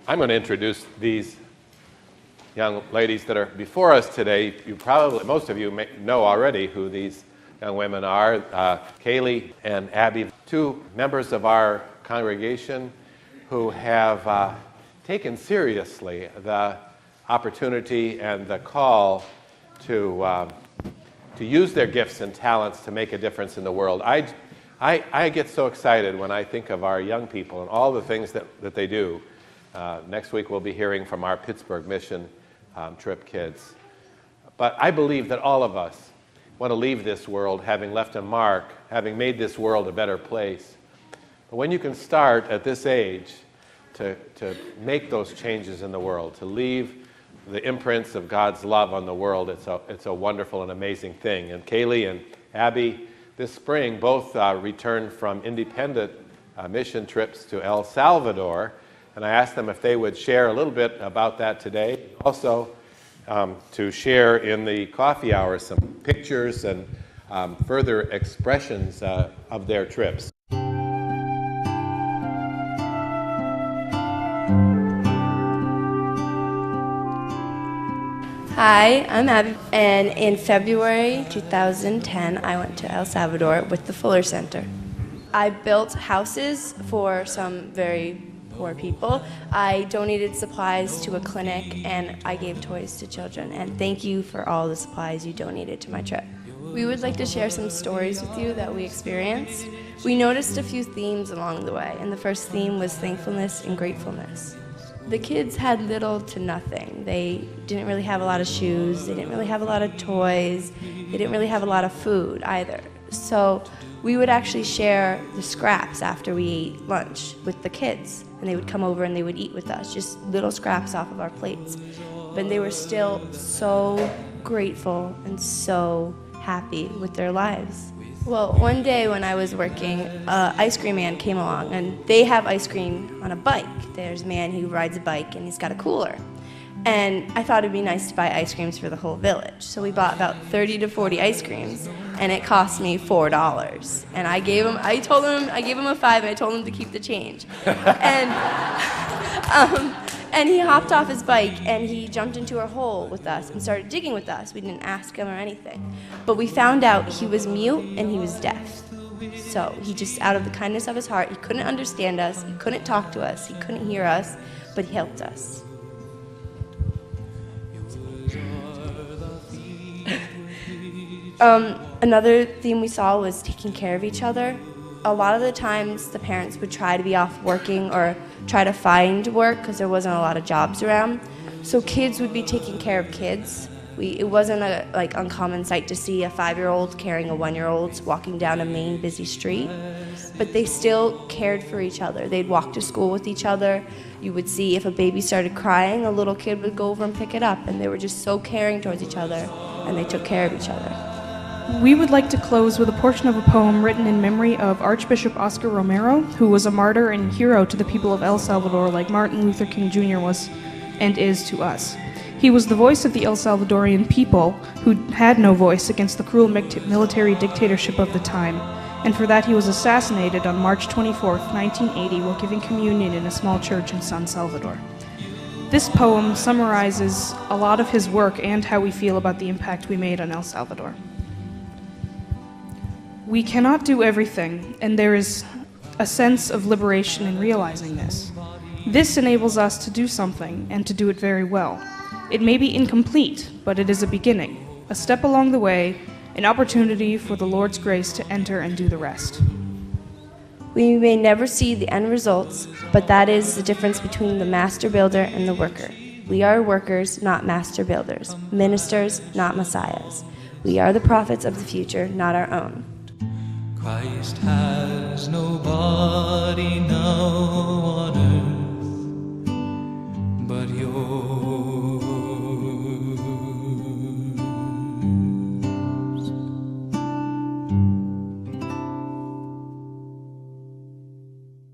I'm going to introduce these young ladies that are before us today. Most of you may know already who these young women are. Kaylee and Abby, two members of our congregation who have taken seriously the opportunity and the call to use their gifts and talents to make a difference in the world. I get so excited when I think of our young people and all the things that they do. Next week we'll be hearing from our Pittsburgh mission trip kids. But I believe that all of us want to leave this world having left a mark, having made this world a better place. But when you can start at this age to make those changes in the world, to leave the imprints of God's love on the world, it's a wonderful and amazing thing. And Kaylee and Abby this spring both returned from independent mission trips to El Salvador, and I asked them if they would share a little bit about that today. Also, to share in the coffee hour some pictures and further expressions of their trips. Hi, I'm Abby, and in February 2010, I went to El Salvador with the Fuller Center. I built houses for some very poor people. I donated supplies to a clinic, and I gave toys to children. And thank you for all the supplies you donated to my trip. We would like to share some stories with you that we experienced. We noticed a few themes along the way, and the first theme was thankfulness and gratefulness. The kids had little to nothing. They didn't really have a lot of shoes, they didn't really have a lot of toys, they didn't really have a lot of food either. So we would actually share the scraps after we ate lunch with the kids, and they would come over and they would eat with us, just little scraps off of our plates. But they were still so grateful and so happy with their lives. Well, one day when I was working, an ice cream man came along, and they have ice cream on a bike. There's a man who rides a bike, and he's got a cooler. And I thought it'd be nice to buy ice creams for the whole village. So we bought about 30 to 40 ice creams, and it cost me $4. And I gave him a $5, and I told him to keep the change. And he hopped off his bike, and he jumped into a hole with us and started digging with us. We didn't ask him or anything. But we found out he was mute and he was deaf. So he just, out of the kindness of his heart, he couldn't understand us, he couldn't talk to us, he couldn't hear us, but he helped us. Another theme we saw was taking care of each other. A lot of the times the parents would try to be off working or try to find work because there wasn't a lot of jobs around. So kids would be taking care of kids. It wasn't a uncommon sight to see a 5-year-old carrying a 1-year-old walking down a main busy street. But they still cared for each other. They'd walk to school with each other. You would see if a baby started crying, a little kid would go over and pick it up. And they were just so caring towards each other, and they took care of each other. We would like to close with a portion of a poem written in memory of Archbishop Oscar Romero, who was a martyr and hero to the people of El Salvador like Martin Luther King Jr. was and is to us. He was the voice of the El Salvadorian people who had no voice against the cruel military dictatorship of the time, and for that he was assassinated on March 24, 1980, while giving communion in a small church in San Salvador. This poem summarizes a lot of his work and how we feel about the impact we made on El Salvador. We cannot do everything, and there is a sense of liberation in realizing this. This enables us to do something, and to do it very well. It may be incomplete, but it is a beginning, a step along the way, an opportunity for the Lord's grace to enter and do the rest. We may never see the end results, but that is the difference between the master builder and the worker. We are workers, not master builders, ministers, not messiahs. We are the prophets of the future, not our own. Christ has no body now on earth, but yours.